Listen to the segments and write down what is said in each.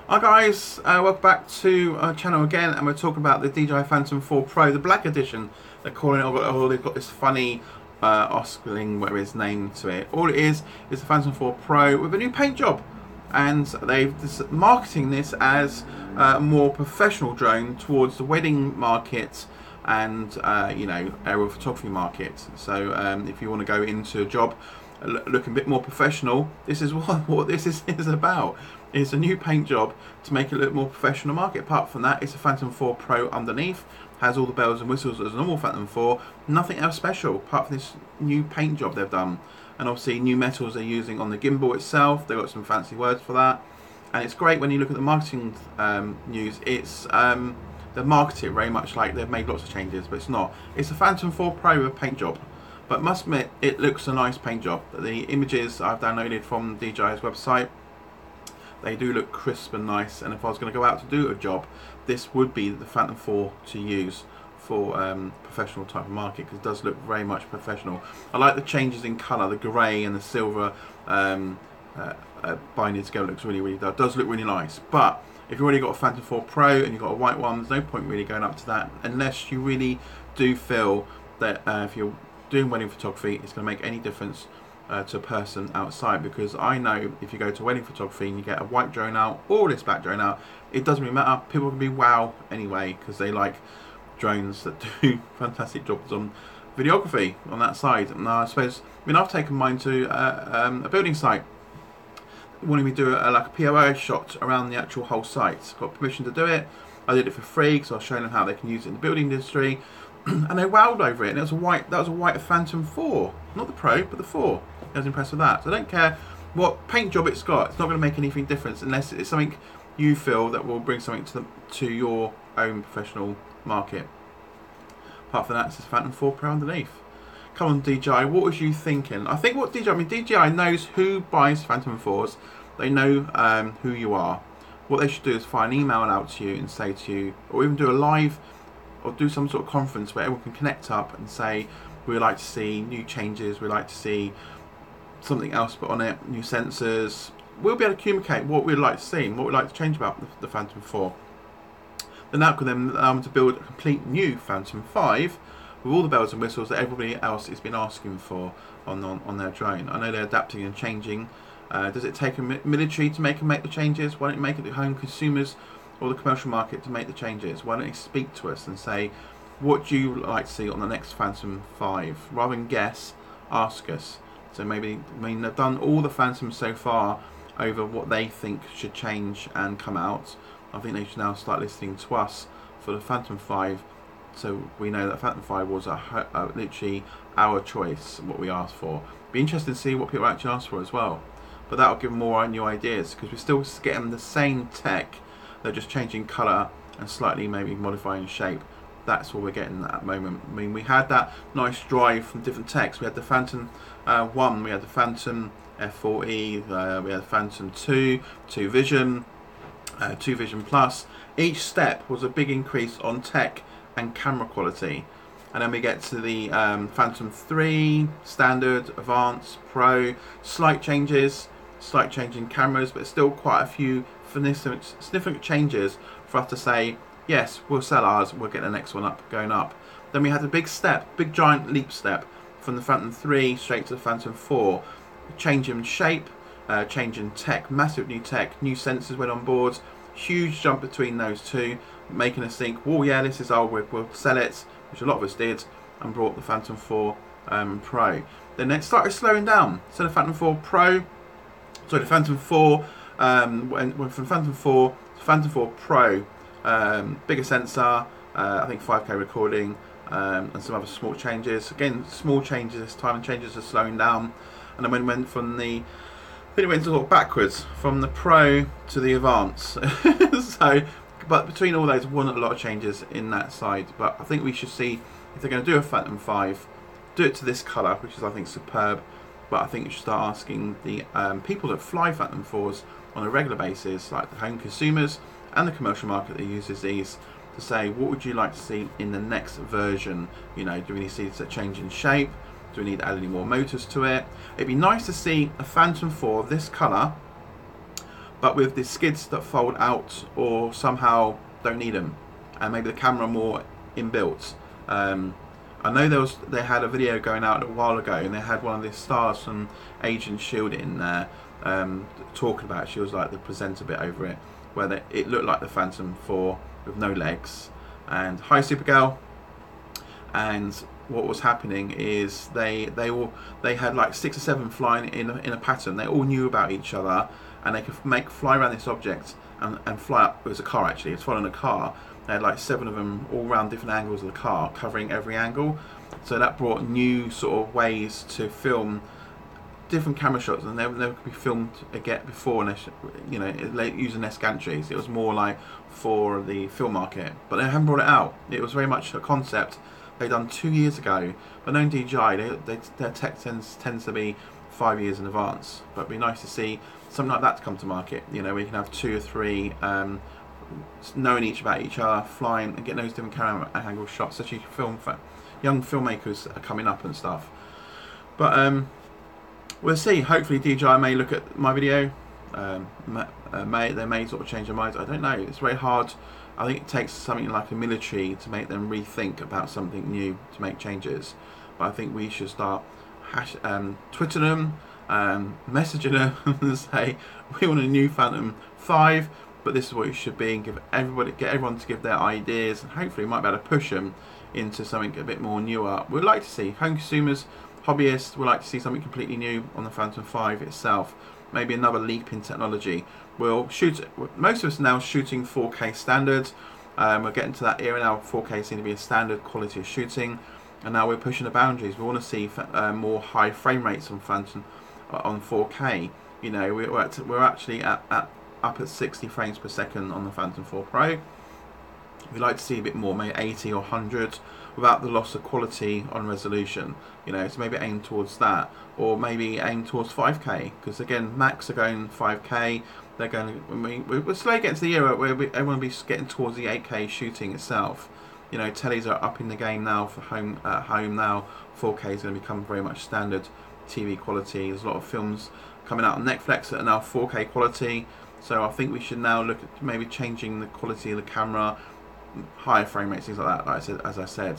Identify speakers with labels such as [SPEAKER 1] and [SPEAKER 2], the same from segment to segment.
[SPEAKER 1] Hi guys, welcome back to our channel again, and we're talking about the Dji Phantom 4 Pro, the black edition. They're calling it. They've got this funny Oscaring, whatever his name to it. All it is the Phantom 4 Pro with a new paint job, and they've marketing this as a more professional drone towards the wedding market and aerial photography market. So if you want to go into a job looking a bit more professional, this is what this is about. It's a new paint job to make it look more professional market. Apart from that, it's a Phantom 4 Pro underneath, has all the bells and whistles as a normal Phantom 4, nothing else special apart from this new paint job they've done. And obviously new metals they're using on the gimbal itself. They've got some fancy words for that, and it's great when you look at the marketing news. It's they market it very much like they've made lots of changes, but it's not. It's a Phantom 4 Pro with a paint job, but must admit it looks a nice paint job. The images I've downloaded from DJI's website, they do look crisp and nice, and if I was going to go out to do a job, this would be the Phantom 4 to use for professional type of market, because it does look very much professional. I like the changes in colour, the grey and the silver binding together looks really does look really nice. But if you've already got a Phantom 4 Pro and you've got a white one, there's no point really going up to that, unless you really do feel that if you're doing wedding photography, it's going to make any difference to a person outside. Because I know if you go to wedding photography and you get a white drone out or this black drone out, it doesn't really matter. People can be wow anyway, because they like drones that do fantastic jobs on videography on that side. And I suppose, I've taken mine to a building site, wanting me to do like a POI shot around the actual whole site. Got permission to do it. I did it for free because I was showing them how they can use it in the building industry. And they wowed over it, and it was a white. That was a white Phantom 4, not the Pro, but the 4. I was impressed with that. So I don't care what paint job it's got; it's not going to make anything difference unless it's something you feel that will bring something to your own professional market. Apart from that, it's a Phantom 4 Pro underneath. Come on, DJI, what was you thinking? I think DJI knows who buys Phantom 4s. They know who you are. What they should do is find an email out to you and say to you, or even do a live, or do some sort of conference where everyone can connect up and say, we'd like to see new changes, we'd like to see something else put on it, new sensors. We'll be able to communicate what we'd like to see and what we'd like to change about the Phantom 4. Then that could then allow them to build a complete new Phantom 5 with all the bells and whistles that everybody else has been asking for on their drone. I know they're adapting and changing. Does it take a military to make the changes? Why don't you make it the home consumers or the commercial market to make the changes? Why don't you speak to us and say, what do you like to see on the next Phantom 5? Rather than guess, ask us. So maybe, they've done all the Phantoms so far over what they think should change and come out. I think they should now start listening to us for the Phantom 5, so we know that Phantom 5 was literally our choice, what we asked for. Be interested to see what people actually asked for as well. But that'll give them more new ideas, because we're still getting the same tech. They're just changing colour and slightly maybe modifying shape. That's what we're getting at the moment. We had that nice drive from different techs. We had the Phantom 1, we had the Phantom F40, we had the Phantom 2, 2 Vision, 2 Vision Plus. Each step was a big increase on tech and camera quality. And then we get to the Phantom 3, Standard, Advanced, Pro, slight change in cameras, but still quite a few significant changes for us to say, yes, we'll sell ours, we'll get the next one going up. Then we had a big giant leap step from the Phantom 3 straight to the Phantom 4. Change in shape, change in tech, massive new tech, new sensors went on board, huge jump between those two, making us think, oh yeah, this is old, we'll sell it, which a lot of us did, and brought the Phantom 4 Pro. Then it started slowing down. So the Phantom 4 Pro, sorry, the Phantom 4, went from Phantom 4 to Phantom 4 Pro, bigger sensor, I think 5K recording, and some other small changes. Again, small changes this time, and changes are slowing down. And then when it went from it went sort of backwards from the Pro to the Advance. So, but between all those, wasn't a lot of changes in that side. But I think we should see, if they're going to do a Phantom 5, do it to this colour, which is, I think, superb. But I think you should start asking the people that fly Phantom 4s on a regular basis, like the home consumers and the commercial market that uses these, to say, what would you like to see in the next version? Do we need to see a change in shape? Do we need to add any more motors to it? It'd be nice to see a Phantom 4 of this colour but with the skids that fold out or somehow don't need them, and maybe the camera more inbuilt. I know they had a video going out a while ago, and they had one of the stars from Agent Shield in there talking about it. She was like the presenter bit over it, where it looked like the Phantom 4 with no legs. And hi Supergirl. And what was happening is they had like 6 or 7 flying in a pattern. They all knew about each other, and they could fly around this object and fly up. It was a car actually. It's following a car. They had like 7 of them all around different angles of the car, covering every angle. So that brought new sort of ways to film different camera shots, and they never could be filmed again before, you know, using their gantries. It was more like for the film market, but they haven't brought it out. It was very much a concept they done 2 years ago. But knowing DJI, their tech tends to be 5 years in advance. But it'd be nice to see something like that to come to market. You know, we can have 2 or 3 knowing about each other, flying and getting those different camera angle shots, such as young filmmakers are coming up and stuff. But we'll see. Hopefully DJI may look at my video. They may sort of change their minds. I don't know. It's very hard. I think it takes something like a military to make them rethink about something new, to make changes. But I think we should start Twitter them, messaging them and say we want a new Phantom 5, but this is what it should be, and get everyone to give their ideas, and hopefully we might be able to push them into something a bit more newer. We'd like to see home consumers, hobbyists, would like to see something completely new on the Phantom 5 itself. Maybe another leap in technology. We'll shoot. Most of us are now shooting 4K standards. We're getting to that era now. 4K seems to be a standard quality of shooting, and now we're pushing the boundaries. We want to see more high frame rates on Phantom on 4K. You know, we're actually up at 60 frames per second on the Phantom 4 Pro. We'd like to see a bit more, maybe 80 or 100, without the loss of quality on resolution. You know, so maybe aim towards that, or maybe aim towards 5K, because again, Macs are going 5K. They're going. We're slowly getting to the era where everyone will be getting towards the 8K shooting itself. You know, tellies are up in the game now for home. Home now, 4K is going to become very much standard TV quality. There's a lot of films coming out on Netflix that are now 4K quality. So I think we should now look at maybe changing the quality of the camera, higher frame rates, things like that. As I said,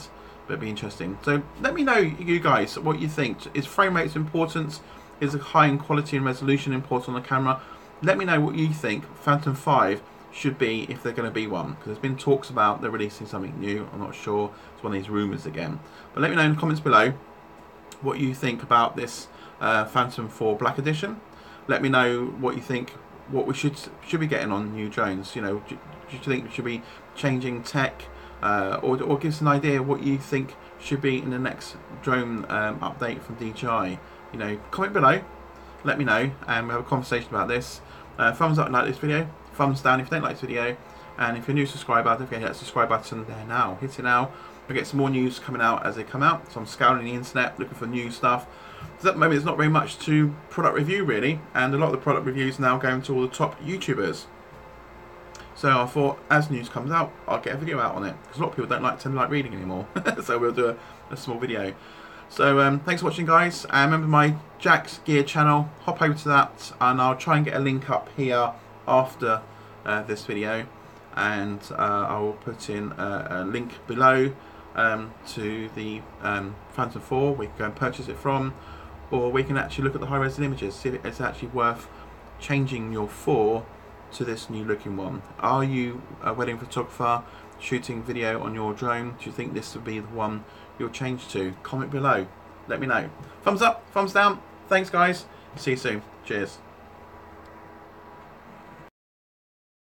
[SPEAKER 1] but it'd be interesting. So let me know, you guys, what you think. Is frame rates important? Is the high in quality and resolution important on the camera? Let me know what you think Phantom 5 should be, if they're going to be one, because there's been talks about they're releasing something new. I'm not sure. It's one of these rumours again. But let me know in the comments below what you think about this Phantom 4 Black Edition. Let me know what you think. What we should be getting on new drones. You know, do you think we should be changing tech, or give us an idea of what you think should be in the next drone update from DJI? You know, comment below. Let me know, and we'll have a conversation about this. Thumbs up if you like this video. Thumbs down if you don't like this video. And if you're a new subscriber, don't forget to hit that subscribe button there now. Hit it now. We'll get some more news coming out as they come out. So I'm scouring the internet looking for new stuff. So at the moment there's not very much to product review really, and a lot of the product reviews now going to all the top YouTubers. So I thought, as news comes out, I'll get a video out on it, because a lot of people don't like reading anymore. So we'll do a small video. So thanks for watching, guys. And remember my Jack's Gear channel. Hop over to that, and I'll try and get a link up here after this video, and I will put in a link below to the Phantom 4. We can go and purchase it from, or we can actually look at the high-res images, see if it's actually worth changing your 4 to this new looking one. Are you a wedding photographer shooting video on your drone? Do you think this would be the one you'll change to? Comment below. Let me know. Thumbs up, thumbs down. Thanks, guys. See you soon. Cheers.